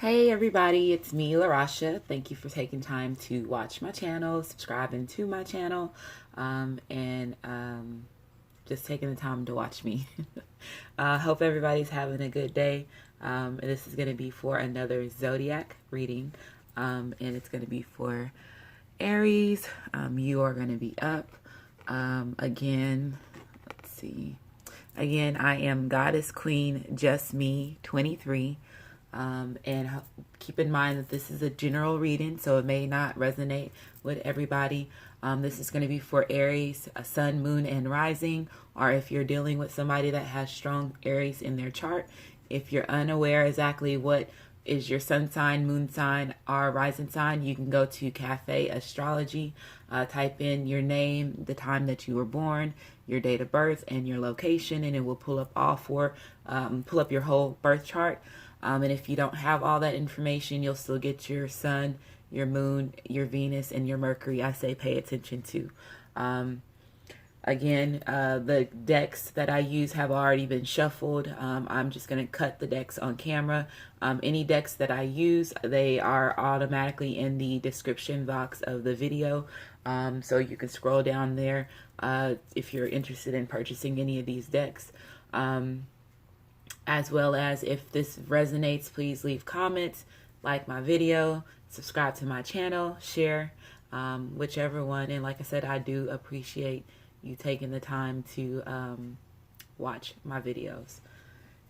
Hey everybody, it's me, Larasha. Thank you for taking time to watch my channel, subscribing to my channel, and just taking the time to watch me. Hope everybody's having a good day. This is going to be for another zodiac reading, and it's going to be for Aries. You are going to be up. Again, let's see. Again, I am Goddess Queen Just Me 23. And keep in mind that this is a general reading, so it may not resonate with everybody. This is going to be for Aries, a sun, moon, and rising, or if you're dealing with somebody that has strong Aries in their chart. If you're unaware exactly what is your sun sign, moon sign, or rising sign, you can go to Cafe Astrology, type in your name, the time that you were born, your date of birth, and your location, and it will pull up pull up your whole birth chart. And if you don't have all that information, you'll still get your sun, your moon, your Venus, and your Mercury. I say pay attention to. Again, the decks that I use have already been shuffled. I'm just going to cut the decks on camera. Any decks that I use, they are automatically in the description box of the video. So you can scroll down there if you're interested in purchasing any of these decks. As well as, if this resonates, please leave comments, like my video, subscribe to my channel, share, whichever one. And like I said, I do appreciate you taking the time to watch my videos.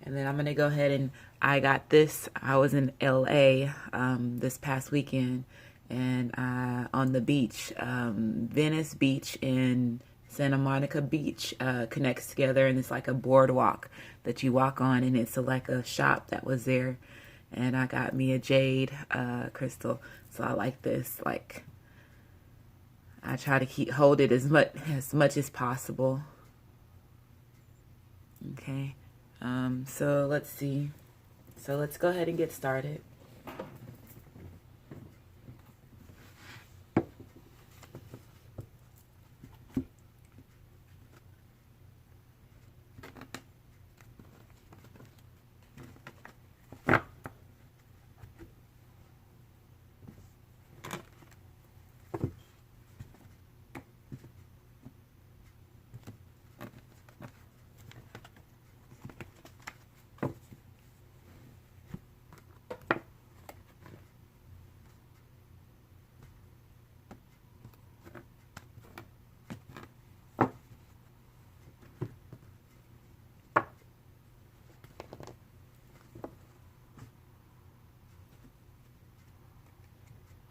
And then I'm going to go ahead and I got this. I was in LA this past weekend, and on the beach, Venice Beach in Santa Monica Beach connects together, and it's like a boardwalk that you walk on, and it's like a shop that was there, and I got me a jade crystal. So I like this. Like, I try to hold it as much as possible. Okay, so let's see. So let's go ahead and get started.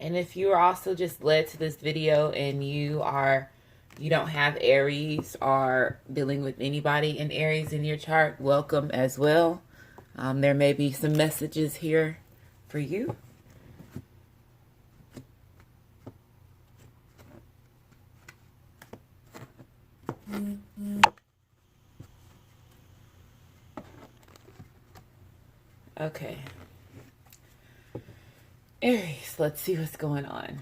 And if you are also just led to this video and you don't have Aries or dealing with anybody in Aries in your chart, welcome as well. There may be some messages here for you. Okay. Aries, let's see what's going on.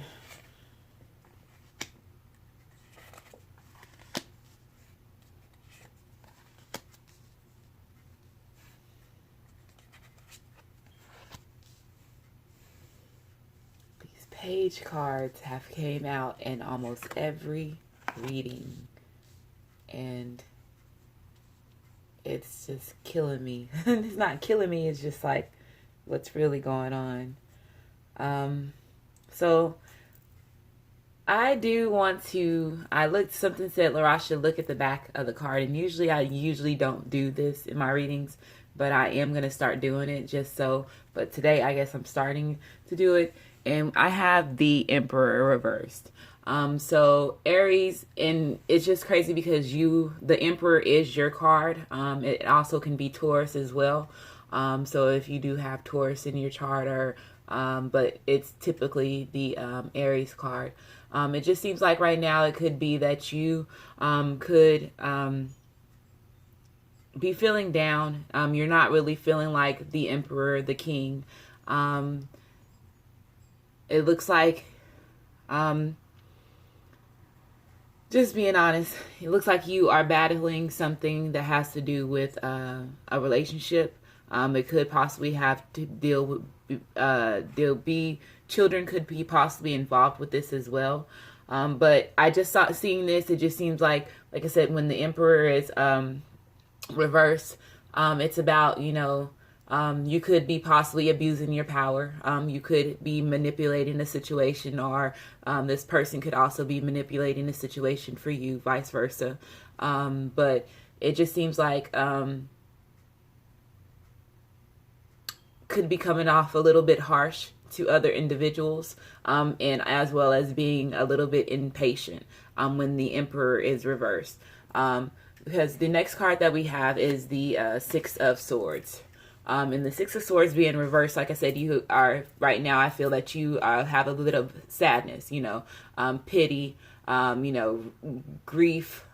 These page cards have came out in almost every reading, and it's just killing me. It's not killing me, it's just like what's really going on. So I do want to, something said, Larasha, look at the back of the card. And I don't do this in my readings, but I am going to start doing it but today I guess I'm starting to do it. And I have the Emperor reversed. So Aries, and it's just crazy because the Emperor is your card. It also can be Taurus as well. So if you do have Taurus in your chart, but it's typically the Aries card. It just seems like right now it could be that you could be feeling down. You're not really feeling like the Emperor, the King. It looks like, just being honest, it looks like you are battling something that has to do with a relationship. It could possibly have to deal with, there'll be, children could be possibly involved with this as well. But I just saw, seeing this, it just seems like I said, when the Emperor is reversed, it's about, you could be possibly abusing your power. You could be manipulating a situation, or this person could also be manipulating a situation for you, vice versa. But it just seems like could be coming off a little bit harsh to other individuals, and as well as being a little bit impatient when the Emperor is reversed. Because the next card that we have is the Six of Swords. And the Six of Swords being reversed, like I said, you are, right now, I feel that you have a bit of sadness, pity, grief,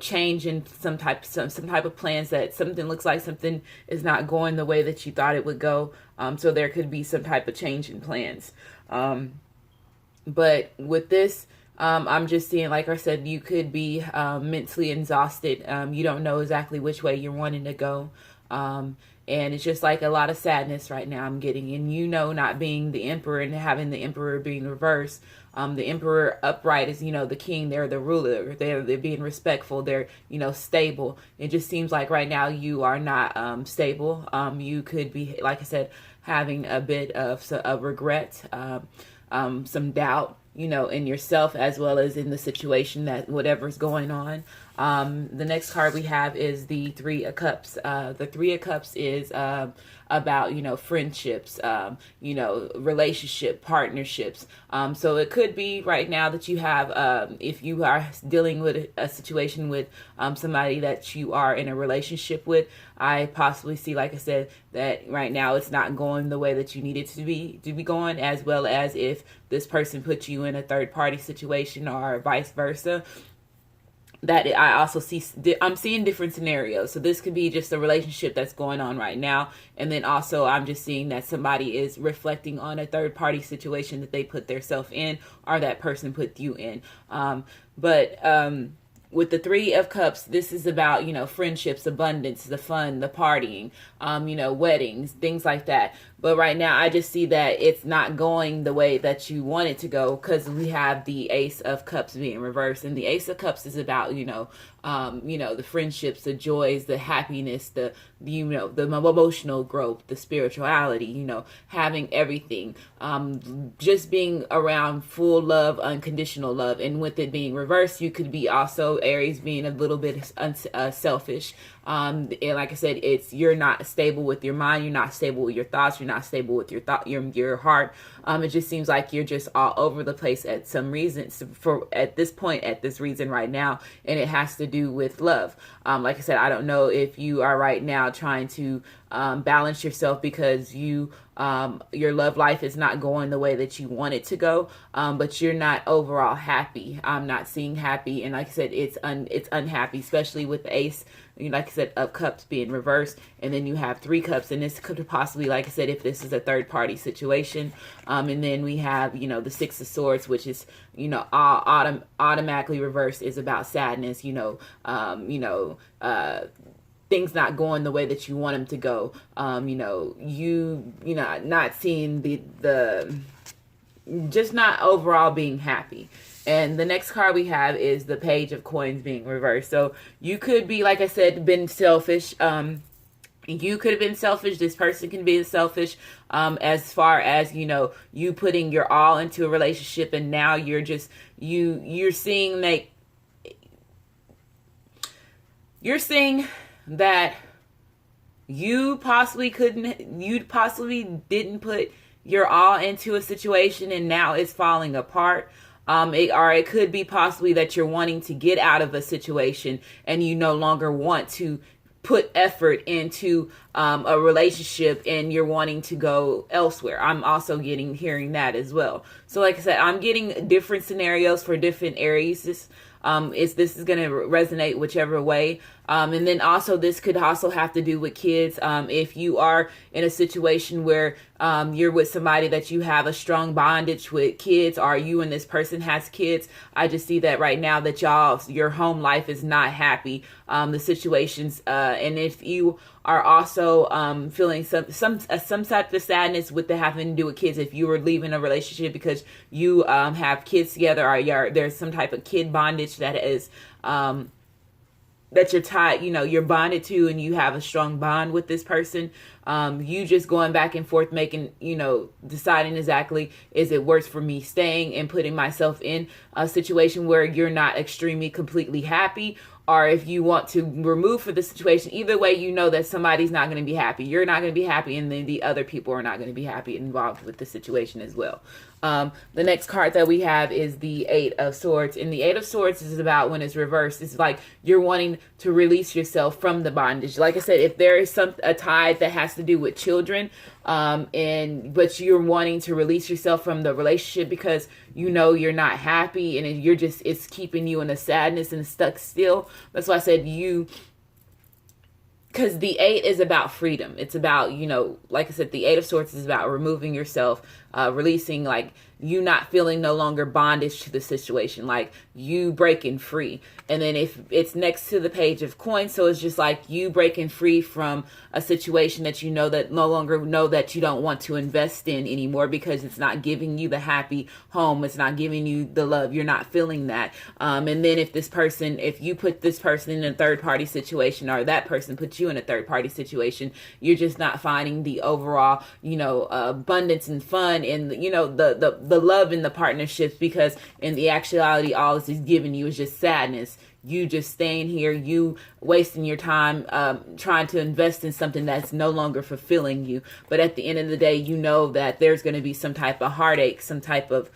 change in some type of plans, that something looks like something is not going the way that you thought it would go. So there could be some type of change in plans. But with this, I'm just seeing, like I said, you could be mentally exhausted. You don't know exactly which way you're wanting to go. And it's just like a lot of sadness right now I'm getting. And not being the Emperor and having the Emperor being reversed, the Emperor upright is, the king, they're the ruler, they're being respectful, they're, stable. It just seems like right now you are not stable. You could be, like I said, having a bit of regret, some doubt, in yourself, as well as in the situation, that whatever's going on. The next card we have is the Three of Cups. The Three of Cups is about, friendships, relationship, partnerships. So it could be right now that you have, if you are dealing with a situation with somebody that you are in a relationship with, I possibly see, like I said, that right now it's not going the way that you need it to be going, as well as if this person puts you in a third party situation or vice versa. That I also see, I'm seeing different scenarios. So this could be just a relationship that's going on right now. And then also I'm just seeing that somebody is reflecting on a third party situation that they put themselves in, or that person put you in. With the Three of Cups, this is about, friendships, abundance, the fun, the partying, weddings, things like that. But right now, I just see that it's not going the way that you want it to go, because we have the Ace of Cups being reversed. And the Ace of Cups is about, the friendships, the joys, the happiness, the emotional growth, the spirituality, having everything, just being around full love, unconditional love. And with it being reversed, you could be also Aries being a little bit selfish. And like I said, you're not stable with your mind, you're not stable with your thoughts, you're not stable with your heart. It just seems like you're just all over the place at some reason, at this reason right now, and it has to do with love. Like I said, I don't know if you are right now trying to balance yourself because your love life is not going the way that you want it to go, but you're not overall happy. I'm not seeing happy, and like I said, it's unhappy, especially with the Ace, like I said, of Cups being reversed, and then you have Three Cups, and this could possibly, like I said, if this is a third party situation, and then we have, the Six of Swords, which is, automatically reversed, is about sadness, things not going the way that you want them to go, not seeing the just not overall being happy. And the next card we have is the Page of Coins being reversed. So you could be, like I said, been selfish. You could have been selfish. This person can be selfish, as far as, you putting your all into a relationship, and now you're just, you're seeing that you possibly didn't put your all into a situation, and now it's falling apart. Or it could be possibly that you're wanting to get out of a situation, and you no longer want to put effort into a relationship, and you're wanting to go elsewhere. I'm also hearing that as well. So like I said, I'm getting different scenarios for different Aries. This is going to resonate whichever way. And then also this could also have to do with kids. If you are in a situation where you're with somebody that you have a strong bondage with kids, or you and this person has kids, I just see that right now that your home life is not happy. The situations, and if you are also feeling some type of sadness with the having to do with kids, if you were leaving a relationship because you have kids together, or there's some type of kid bondage that is that you're tied, you're bonded to, and you have a strong bond with this person. You just going back and forth, making, deciding exactly, is it worse for me staying and putting myself in a situation where you're not extremely completely happy, or if you want to remove for the situation. Either way, that somebody's not going to be happy. You're not going to be happy, and then the other people are not going to be happy involved with the situation as well. The next card that we have is the Eight of Swords. And the Eight of Swords is about, when it's reversed, it's like you're wanting to release yourself from the bondage. Like I said, if there is a tie that has to do with children, but you're wanting to release yourself from the relationship because you're not happy, and it's keeping you in a sadness and stuck still. That's why I said because the Eight is about freedom. It's about, like I said, the Eight of Swords is about removing yourself, releasing, like you not feeling no longer bondage to the situation, like you breaking free. And then if it's next to the Page of Coins, so it's just like you breaking free from a situation that that no longer that you don't want to invest in anymore, because it's not giving you the happy home, it's not giving you the love, you're not feeling that. And then if you put this person in a third party situation, or that person puts you in a third party situation, you're just not finding the overall abundance and fun and the love in the partnerships, because in the actuality all this is giving you is just sadness. You just staying here, you wasting your time trying to invest in something that's no longer fulfilling you. But at the end of the day, that there's going to be some type of heartache, some type of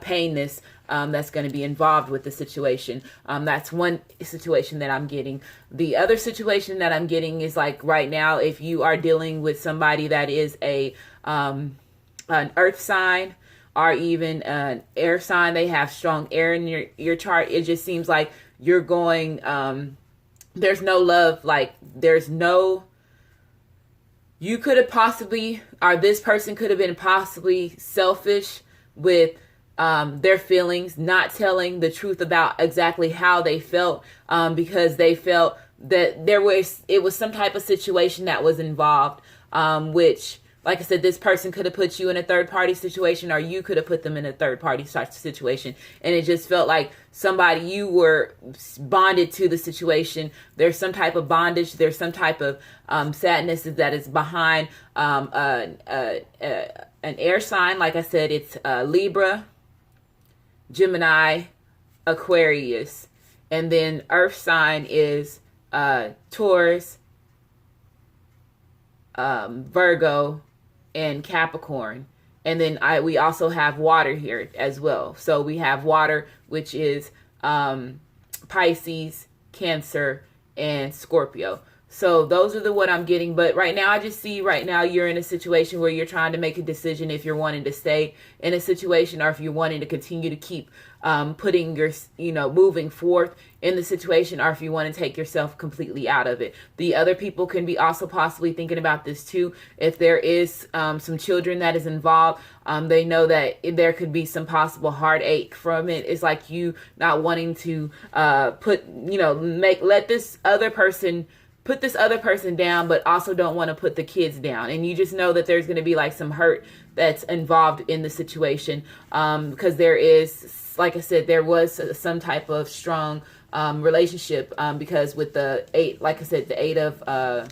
painness that's going to be involved with the situation. That's one situation that I'm getting. The other situation that I'm getting is, like, right now, if you are dealing with somebody that is an earth sign, or even an air sign, they have strong air in your chart. It just seems like you're going, there's no love, like you could have possibly, or this person could have been possibly selfish with their feelings, not telling the truth about exactly how they felt, because they felt that it was some type of situation that was involved, which, like I said, this person could have put you in a third party situation, or you could have put them in a third party situation. And it just felt like you were bonded to the situation. There's some type of bondage. There's some type of sadness that is behind an air sign. Like I said, it's Libra, Gemini, Aquarius. And then earth sign is Taurus, Virgo, and Capricorn. And then we also have water here as well. So we have water, which is Pisces, Cancer, and Scorpio. So those are what I'm getting. But right now, I just see right now you're in a situation where you're trying to make a decision if you're wanting to stay in a situation, or if you're wanting to continue to keep putting your, moving forth in the situation, or if you want to take yourself completely out of it. The other people can be also possibly thinking about this too. If there is some children that is involved, they know that there could be some possible heartache from it. It's like you not wanting to let this other person put this other person down, but also don't want to put the kids down. And you just know that there's going to be like some hurt that's involved in the situation, because there is, like I said, there was some type of strong relationship, because with the Eight, like I said, the Eight of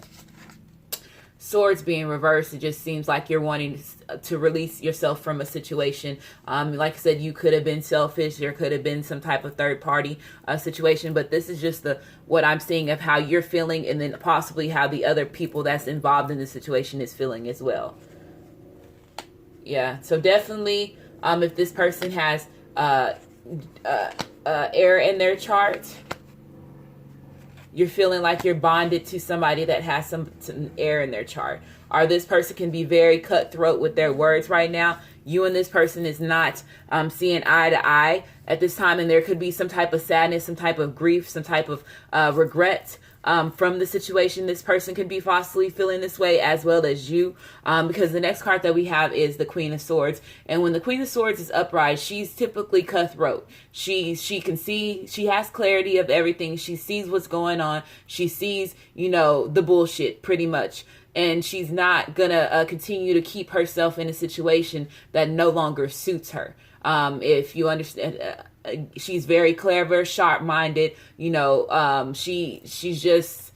Swords being reversed, it just seems like you're wanting to release yourself from a situation. Like I said, you could have been selfish. There could have been some type of third party situation, but this is just what I'm seeing of how you're feeling, and then possibly how the other people that's involved in the situation is feeling as well. Yeah, so definitely, if this person has air in their chart, you're feeling like you're bonded to somebody that has some air in their chart. Or this person can be very cutthroat with their words right now. You and this person is not seeing eye to eye at this time, and there could be some type of sadness, some type of grief, some type of regret from the situation. This person could be possibly feeling this way as well as you, because the next card that we have is the Queen of Swords. And when the Queen of Swords is upright, she's typically cutthroat. She can see, she has clarity of everything. She sees what's going on. She sees, the bullshit pretty much. And she's not gonna continue to keep herself in a situation that no longer suits her. If you understand, she's very clever, sharp-minded. She's just.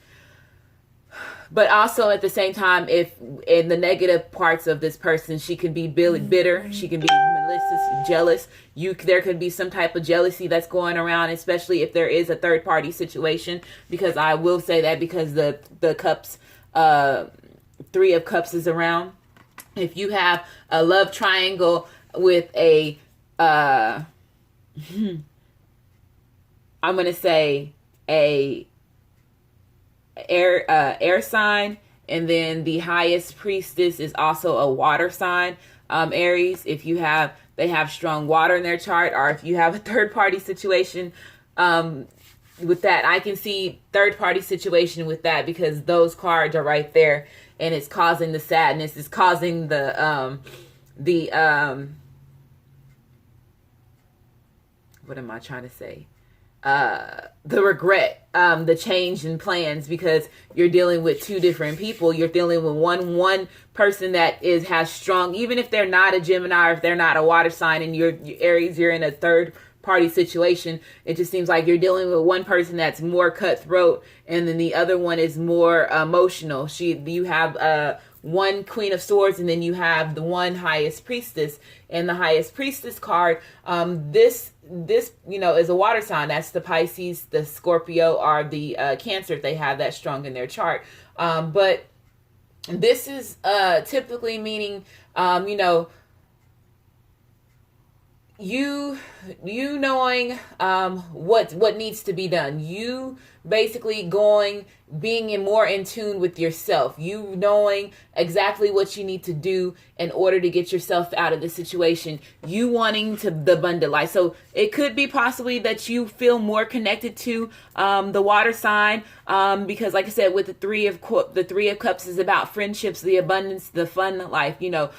But also at the same time, if in the negative parts of this person, she can be bitter, she can be malicious, jealous. There could be some type of jealousy that's going around, especially if there is a third party situation. Because I will say that because the cups. Three of Cups is around. If you have a love triangle with a I'm gonna say a air sign, and then the highest priestess is also a water sign, Aries. If they have strong water in their chart, or if you have a third party situation with that, I can see third party situation with that, because those cards are right there, and it's causing the sadness. It's causing the what am I trying to say? The regret, the change in plans, because you're dealing with two different people. You're dealing with one person that has strong, even if they're not a Gemini or if they're not a water sign, and you're Aries, you're in a third party situation. It just seems like you're dealing with one person that's more cutthroat, and then the other one is more emotional. You have one Queen of Swords, and then you have the one highest priestess. And the highest priestess card, this is a water sign. That's the Pisces, the Scorpio, or the Cancer, if they have that strong in their chart. But this is typically meaning, you knowing what needs to be done. You basically being more in tune with yourself. You knowing exactly what you need to do in order to get yourself out of the situation. You wanting the abundant life. So it could be possibly that you feel more connected to the water sign, because like I said, with the three of cups is about friendships, the abundance, the fun life. You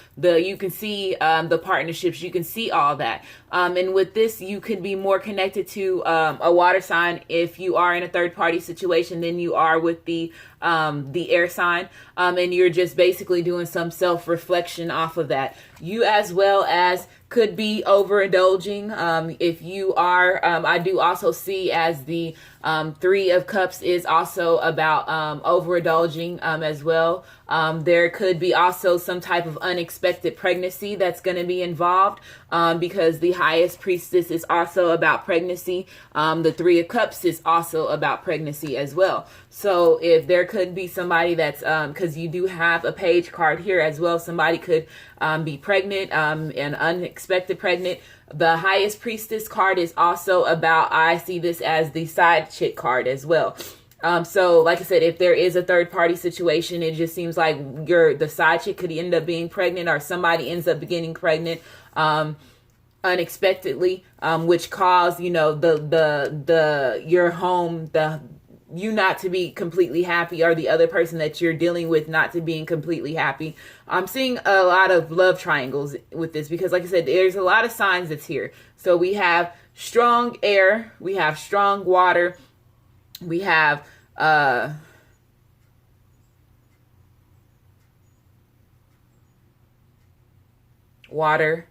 can see the partnerships. You can see all that. And with this, you could be more connected to a water sign if you are in a third party situation than you are with the air sign, and you're just basically doing some self-reflection off of that. You as well as could be overindulging. If you are, I do also see as the Three of Cups is also about overindulging as well. There could be also some type of unexpected pregnancy that's going to be involved, because the highest priestess is also about pregnancy. The Three of Cups is also about pregnancy as well. So if there could be somebody that's, because you do have a page card here as well, somebody could be pregnant, and unexpected pregnant. The highest priestess card is also about, I see this as the side chick card as well. So like I said, if there is a third party situation, it just seems like the side chick could end up being pregnant, or somebody ends up getting pregnant unexpectedly, which caused, your home, you not to be completely happy, or the other person that you're dealing with not to being completely happy. I'm seeing a lot of love triangles with this, because like I said, there's a lot of signs that's here. So we have strong air, we have strong water, we have water,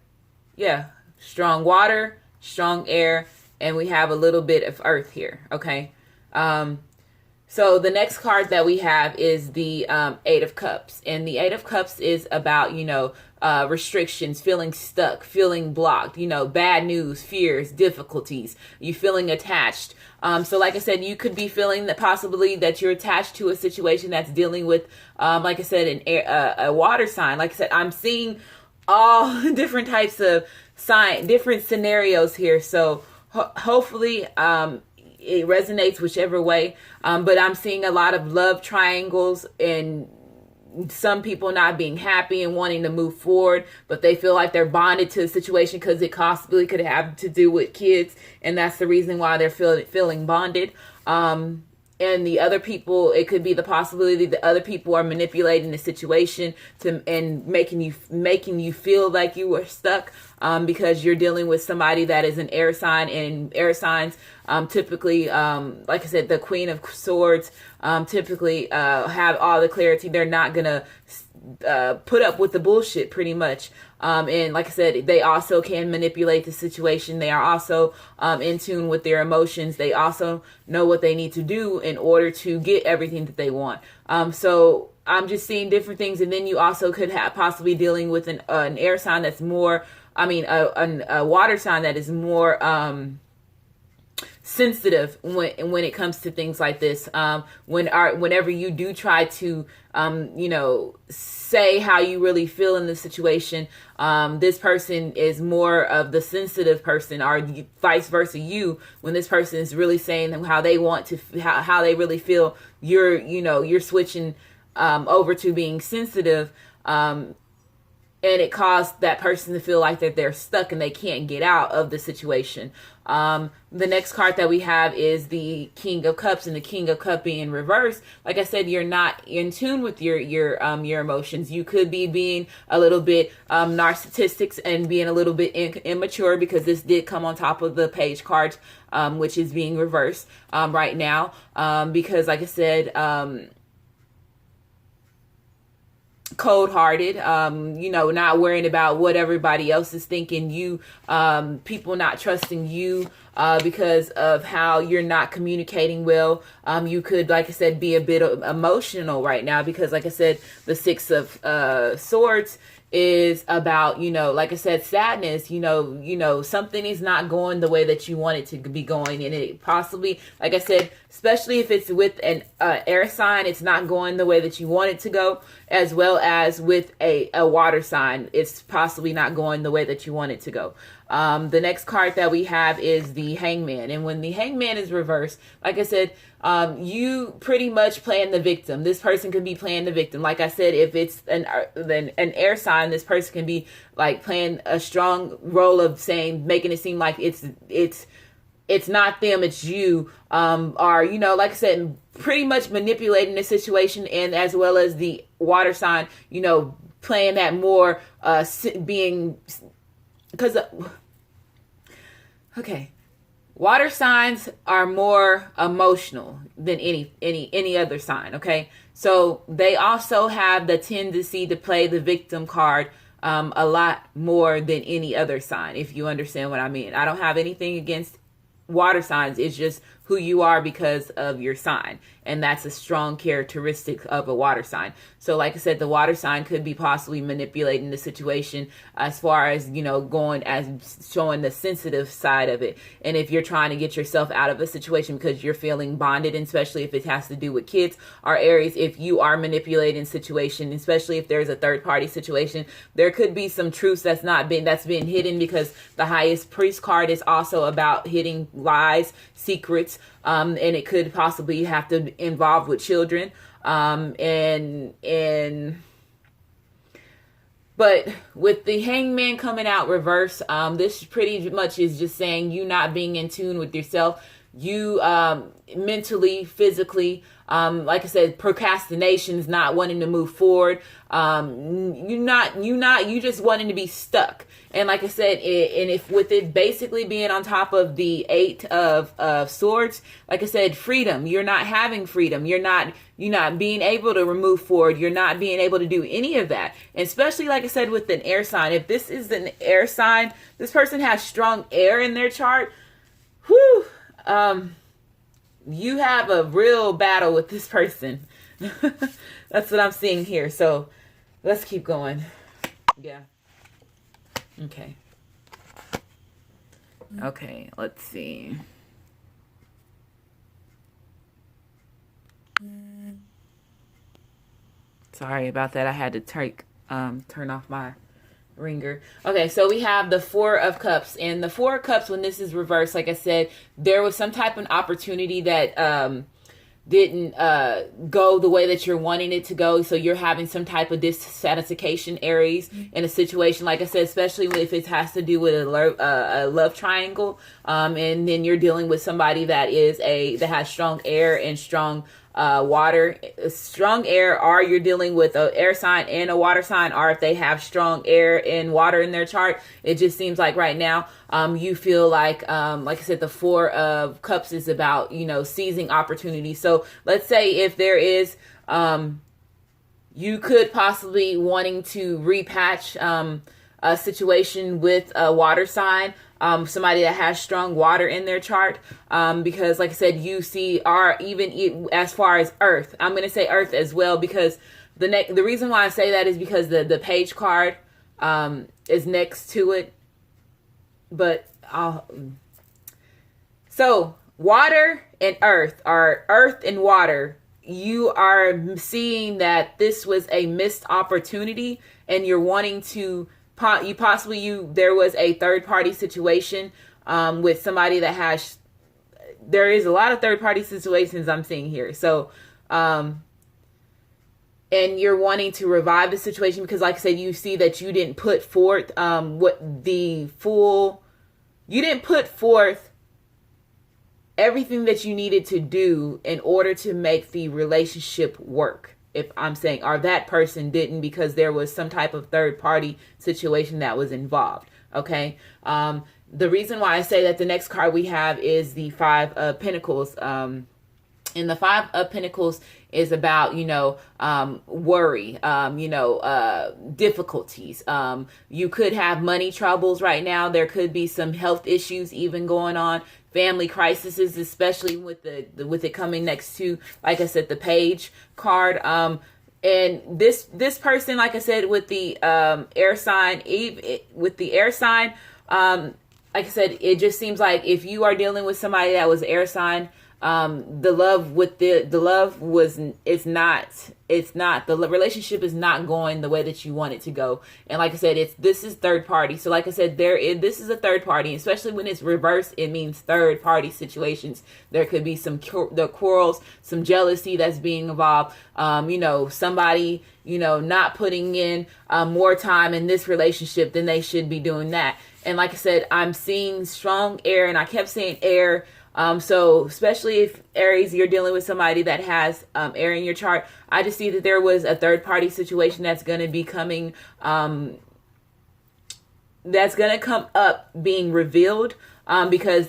strong water, strong air, and we have a little bit of earth here. Okay. So the next card that we have is the Eight of Cups. And the Eight of Cups is about, restrictions, feeling stuck, feeling blocked, bad news, fears, difficulties, you feeling attached. So like I said, you could be feeling that possibly that you're attached to a situation that's dealing with, like I said, a water sign. Like I said, I'm seeing all different types of different scenarios here. So hopefully, it resonates whichever way. But I'm seeing a lot of love triangles, and some people not being happy and wanting to move forward, but they feel like they're bonded to the situation because it possibly could have to do with kids, and that's the reason why they're feeling bonded. and the other people, it could be the possibility that other people are manipulating the situation and making you feel like you were stuck, because you're dealing with somebody that is an air sign, and air signs typically, like I said, the Queen of Swords typically have all the clarity. They're not gonna put up with the bullshit, pretty much. And like I said, they also can manipulate the situation. They are also in tune with their emotions. They also know what they need to do in order to get everything that they want. So I'm just seeing different things. And then you also could have possibly dealing with an air sign that's more, a water sign that is more sensitive when it comes to things like this. Whenever you do try to say how you really feel in the situation, this person is more of the sensitive person, or vice versa. When this person is really saying how they want to, how they really feel, you're switching over to being sensitive, and it caused that person to feel like that they're stuck and they can't get out of the situation. The next card that we have is the King of Cups, and the King of Cups being reversed. Like I said, you're not in tune with your emotions. You could be being a little bit narcissistic and being a little bit immature, because this did come on top of the page cards, which is being reversed right now. Because like I said, cold-hearted, not worrying about what everybody else is thinking, people not trusting you because of how you're not communicating well. You could, like I said, be a bit emotional right now, because like I said, the Six of Swords is about, like I said, sadness. Something is not going the way that you want it to be going, and it possibly, like I said, especially if it's with an air sign, it's not going the way that you want it to go, as well as with a water sign, it's possibly not going the way that you want it to go. The next card that we have is the Hangman, and when the Hangman is reversed, like I said, you pretty much playing the victim. This person could be playing the victim. Like I said, if it's an air sign, this person can be like playing a strong role of making it seem like it's not them, it's you, or like I said, pretty much manipulating the situation. And as well as the water sign, playing that more, being, because okay, water signs are more emotional than any other sign. Okay, so they also have the tendency to play the victim card a lot more than any other sign, if you understand what I mean. I don't have anything against water signs. It's just who you are because of your sign, and that's a strong characteristic of a water sign. So like I said, the water sign could be possibly manipulating the situation, as far as going as showing the sensitive side of it. And if you're trying to get yourself out of a situation because you're feeling bonded, and especially if it has to do with kids, or Aries, if you are manipulating situation, especially if there's a third party situation, there could be some truths that's been hidden, because the Highest Priest card is also about hitting lies, secrets, and it could possibly have to involve with children, but with the Hangman coming out reverse, this pretty much is just saying you not being in tune with yourself. You mentally, physically, like I said, procrastination is not wanting to move forward. You just wanting to be stuck. And like I said, and if with it basically being on top of the Eight of Swords, like I said, freedom. You're not having freedom. You're not being able to move forward. You're not being able to do any of that. And especially, like I said, with an air sign. If this is an air sign, this person has strong air in their chart. Whew. You have a real battle with this person. That's what I'm seeing here. So let's keep going. Yeah. Okay. Okay, let's see. Sorry about that. I had to turn off my ringer. Okay, so we have the Four of Cups, and the Four of Cups, when this is reversed, like I said, there was some type of opportunity that didn't go the way that you're wanting it to go. So you're having some type of dissatisfaction, Aries, in a situation. Like I said, especially if it has to do with a love triangle, and then you're dealing with somebody that has strong air and strong water. Strong air, or you're dealing with an air sign and a water sign, or if they have strong air and water in their chart. It just seems like right now you feel like I said, the Four of Cups is about, seizing opportunity. So let's say if there is you could possibly wanting to repatch a situation with a water sign, somebody that has strong water in their chart, because like I said, you see, even as far as Earth, I'm going to say Earth as well, because the reason why I say that is because the page card is next to it. But so water and earth, or earth and water, you are seeing that this was a missed opportunity, and you're wanting to there was a third party situation with somebody that has. There is a lot of third party situations I'm seeing here. So and you're wanting to revive the situation because, like I said, you see that you didn't put forth you didn't put forth everything that you needed to do in order to make the relationship work. If I'm saying, or that person didn't, because there was some type of third party situation that was involved. Okay. The reason why I say that, the next card we have is the Five of Pentacles. And the Five of Pentacles is about, worry, difficulties. You could have money troubles right now. There could be some health issues even going on. Family crises, especially with it coming next to, like I said, the Page card. And this person, like I said, with the air sign, like I said, it just seems like if you are dealing with somebody that was air sign, the relationship is not going the way that you want it to go. And like I said, this is third party. So like I said, this is a third party, especially when it's reversed. It means third party situations. There could be the quarrels, some jealousy that's being involved. Somebody, not putting in more time in this relationship than they should be doing that. And like I said, I'm seeing strong air, and I kept saying air. So especially if, Aries, you're dealing with somebody that has air in your chart, I just see that there was a third party situation that's going to be coming, that's going to come up being revealed, because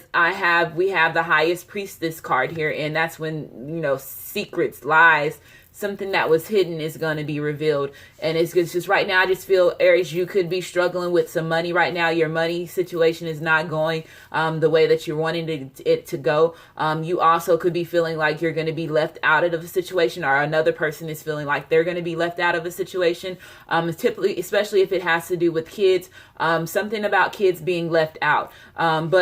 we have the Highest Priestess card here, and that's when, secrets, lies, something that was hidden is going to be revealed. And it's just right now, I just feel, Aries, you could be struggling with some money right now. Your money situation is not going the way that you're wanting it to go. You also could be feeling like you're going to be left out of a situation, or another person is feeling like they're going to be left out of a situation. Typically, especially if it has to do with kids, something about kids being left out. And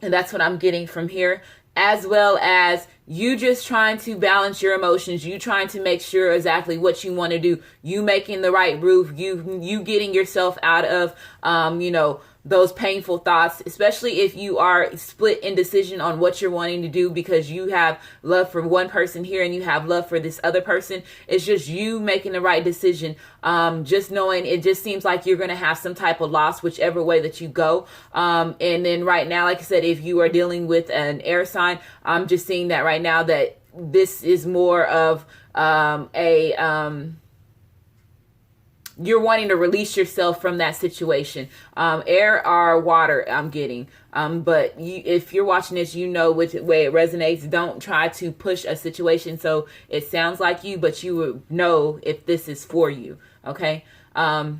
that's what I'm getting from here, as well as you just trying to balance your emotions, you trying to make sure exactly what you want to do, you making the right move, you getting yourself out of, those painful thoughts, especially if you are split in decision on what you're wanting to do, because you have love for one person here and you have love for this other person. It's just you making the right decision. Just knowing it just seems like you're going to have some type of loss, whichever way that you go. And then right now, like I said, if you are dealing with an air sign, I'm just seeing that right now that this is more of you're wanting to release yourself from that situation. Air or water, I'm getting. But if you're watching this, which way it resonates. Don't try to push a situation so it sounds like you, but you would know if this is for you. Okay? I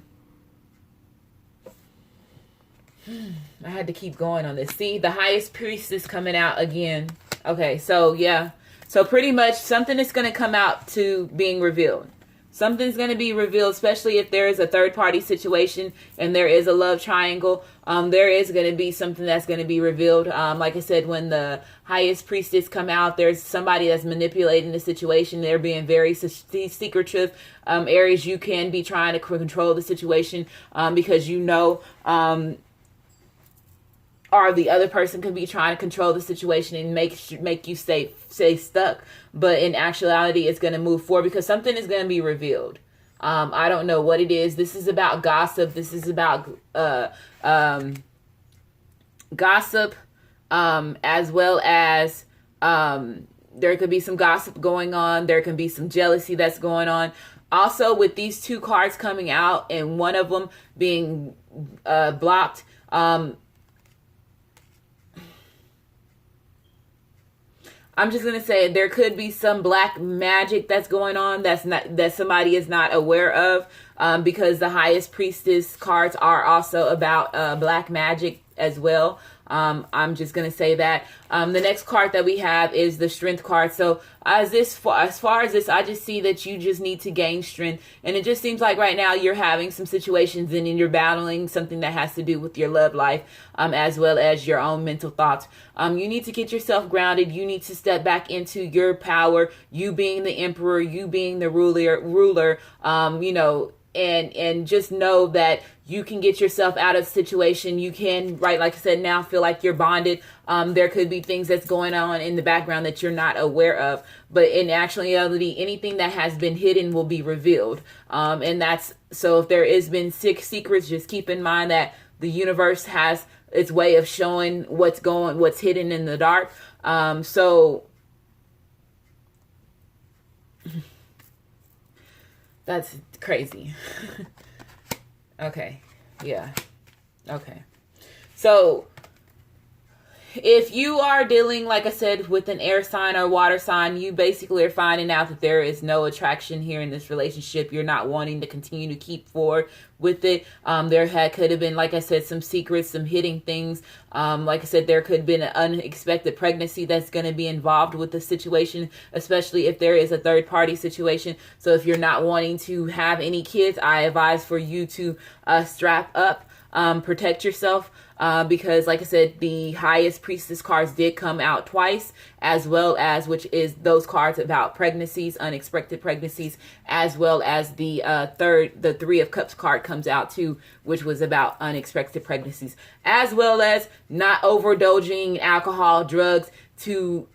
had to keep going on this. See, the Highest Priestess coming out again. Okay, so yeah. So pretty much something is going to come out to being revealed. Something's going to be revealed, especially if there is a third party situation and there is a love triangle. There is going to be something that's going to be revealed. Like I said, when the Highest Priestess come out, there's somebody that's manipulating the situation. They're being very secretive. Aries, you can be trying to control the situation, because or the other person could be trying to control the situation and make you stay stuck. But in actuality, it's going to move forward because something is going to be revealed. I don't know what it is. This is about gossip. This is about gossip, as well as there could be some gossip going on. There can be some jealousy that's going on. Also, with these two cards coming out and one of them being blocked, I'm just gonna say there could be some black magic that's going on that somebody is not aware of, because the highest priestess cards are also about black magic as well. I'm just gonna say that. The next card that we have is the strength card. So as far as this, I just see that you just need to gain strength, and it just seems like right now you're having some situations and you're battling something that has to do with your love life, as well as your own mental thoughts. You need to get yourself grounded. You need to step back into your power. You being the emperor, you being the ruler. And just know that you can get yourself out of the situation. You can, right, like I said, now feel like you're bonded. There could be things that's going on in the background that you're not aware of. But in actuality, anything that has been hidden will be revealed. And that's, so if there has been secrets, just keep in mind that the universe has its way of showing what's hidden in the dark. So that's crazy. Okay. Yeah. Okay. So if you are dealing, like I said, with an air sign or water sign, you basically are finding out that there is no attraction here in this relationship. You're not wanting to continue to keep forward with it. Could have been, like I said, some secrets, some hidden things. Like I said, there could have been an unexpected pregnancy that's going to be involved with the situation, especially if there is a third party situation. So if you're not wanting to have any kids, I advise for you to strap up, protect yourself. Because like I said, the highest priestess cards did come out twice, as well as, which is those cards about pregnancies, unexpected pregnancies, as well as the Three of Cups card comes out too, which was about unexpected pregnancies, as well as not overdosing alcohol, drugs to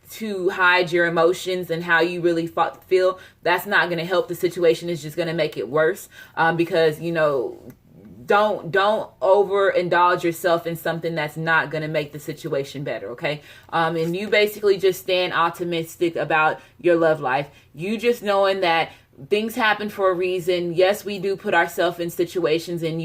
hide your emotions and how you really feel. That's not going to help the situation. It's just going to make it worse, because, don't overindulge yourself in something that's not going to make the situation better, okay? And you basically just stand optimistic about your love life. You just knowing that things happen for a reason. Yes, we do put ourselves in situations, and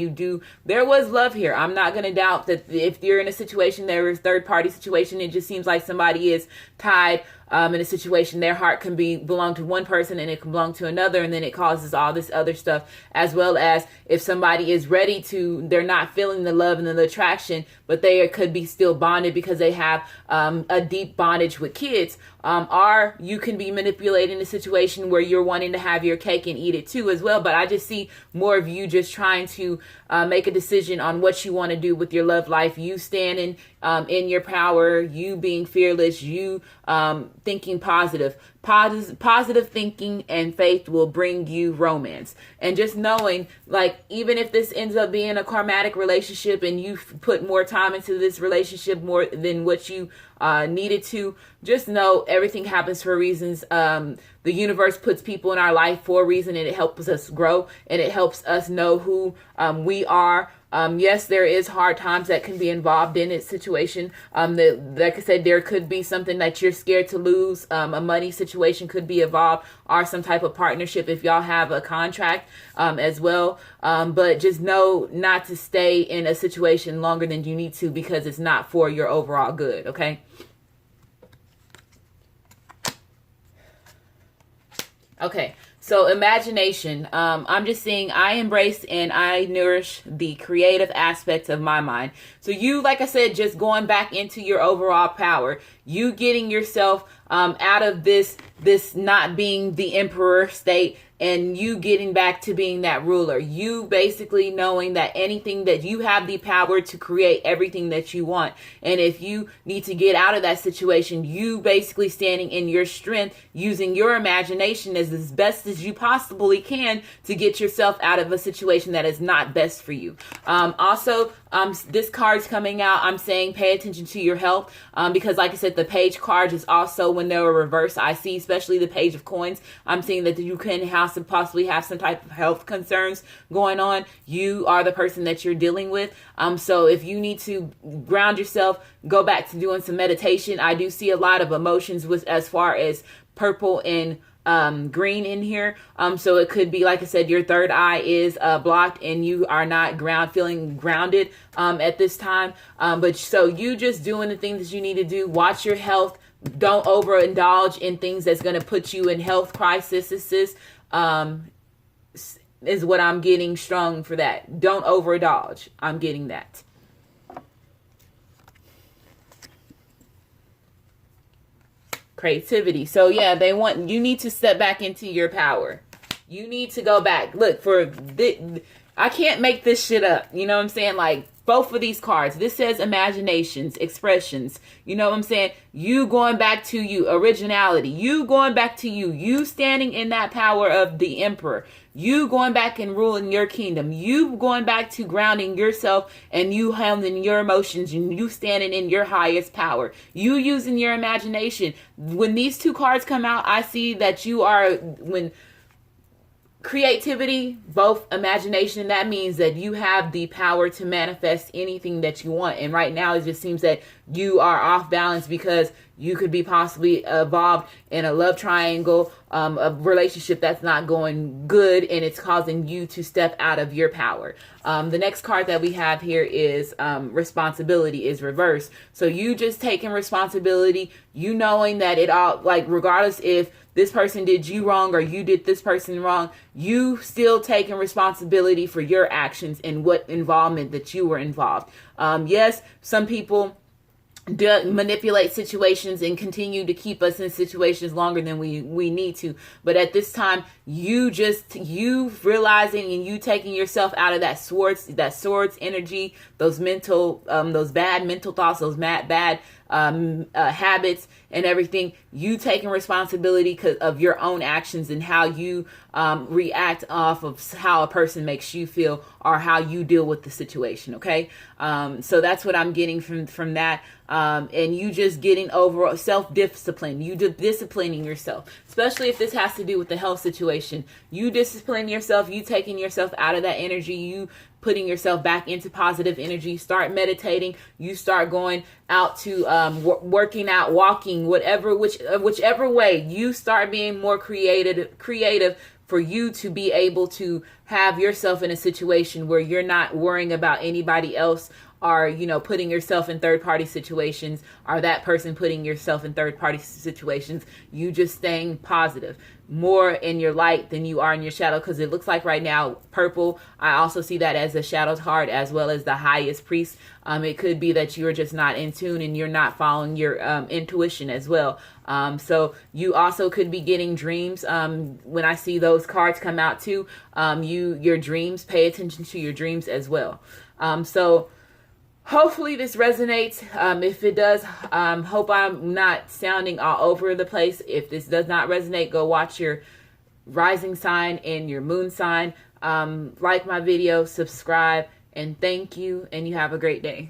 there was love here. I'm not going to doubt that if you're in a situation, there is third party situation, it just seems like somebody is tied in a situation. Their heart can belong to one person and it can belong to another, and then it causes all this other stuff. As well as if somebody is ready they're not feeling the love and the attraction, but they could be still bonded because they have a deep bondage with kids. Or you can be manipulating a situation where you're wanting to have your cake and eat it too as well. But I just see more of you just trying to make a decision on what you want to do with your love life. You standing in your power, you being fearless, you thinking positive. Positive thinking and faith will bring you romance. And just knowing, like, even if this ends up being a karmatic relationship and you put more time into this relationship more than what you needed to, just know everything happens for reasons. The universe puts people in our life for a reason, and it helps us grow, and it helps us know who we are. Yes, there is hard times that can be involved in its situation. Like I said, there could be something that you're scared to lose. A money situation could be involved, or some type of partnership if y'all have a contract as well. But just know not to stay in a situation longer than you need to, because it's not for your overall good, okay? Okay. So imagination, I'm just seeing I embrace and I nourish the creative aspects of my mind. So you, like I said, just going back into your overall power, you getting yourself out of this not being the emperor state, and you getting back to being that ruler. You basically knowing that anything that you have the power to create everything that you want. And if you need to get out of that situation, you basically standing in your strength, using your imagination as best as you possibly can to get yourself out of a situation that is not best for you. Also, this card's coming out. I'm saying pay attention to your health, because like I said, the page card is also, when they're reversed, I see, especially the page of coins, I'm seeing that you can possibly have some type of health concerns going on. You are the person that you're dealing with. So if you need to ground yourself, go back to doing some meditation. I do see a lot of emotions with as far as purple and green in here. So it could be, like I said, your third eye is blocked and you are not feeling grounded at this time. But so you just doing the things that you need to do. Watch your health. Don't overindulge in things that's going to put you in health crises. Is what I'm getting strong for that. Don't overindulge. I'm getting that. Creativity. So yeah, you need to step back into your power. You need to go back. Look, I can't make this shit up. You know what I'm saying? Like, both of these cards, this says imaginations, expressions. You know what I'm saying? You going back to you, originality. You going back to you. You standing in that power of the emperor. You going back and ruling your kingdom. You going back to grounding yourself and you handling your emotions and you standing in your highest power. You using your imagination. When these two cards come out, I see that you are, creativity, both imagination, that means that you have the power to manifest anything that you want. And right now it just seems that you are off balance because you could be possibly involved in a love triangle, a relationship that's not going good, and it's causing you to step out of your power. The next card that we have here is responsibility is reversed. So you just taking responsibility, you knowing that it all, like, regardless if this person did you wrong or you did this person wrong, you still taking responsibility for your actions and what involvement that you were involved. Yes, some people manipulate situations and continue to keep us in situations longer than we need to. But at this time, you realizing and you taking yourself out of that swords energy, those bad mental thoughts, those bad habits and everything, you taking responsibility of your own actions and how you react off of how a person makes you feel or how you deal with the situation. Okay. So that's what I'm getting from that. And you just getting over self-discipline, you disciplining yourself, especially if this has to do with the health situation. You discipline yourself, you taking yourself out of that energy, you putting yourself back into positive energy. Start meditating. You start going out to working out, walking, whichever way. You start being more creative for you to be able to have yourself in a situation where you're not worrying about anybody else, or, putting yourself in third-party situations, or that person putting yourself in third-party situations. You just staying positive, more in your light than you are in your shadow, because it looks like right now, purple, I also see that as a shadow card as well as the highest priest. It could be that you're just not in tune and you're not following your intuition as well. So you also could be getting dreams. When I see those cards come out too, your dreams, pay attention to your dreams as well. So hopefully this resonates. If it does, hope I'm not sounding all over the place. If this does not resonate, go watch your rising sign and your moon sign. Like my video, subscribe, and thank you, and you have a great day.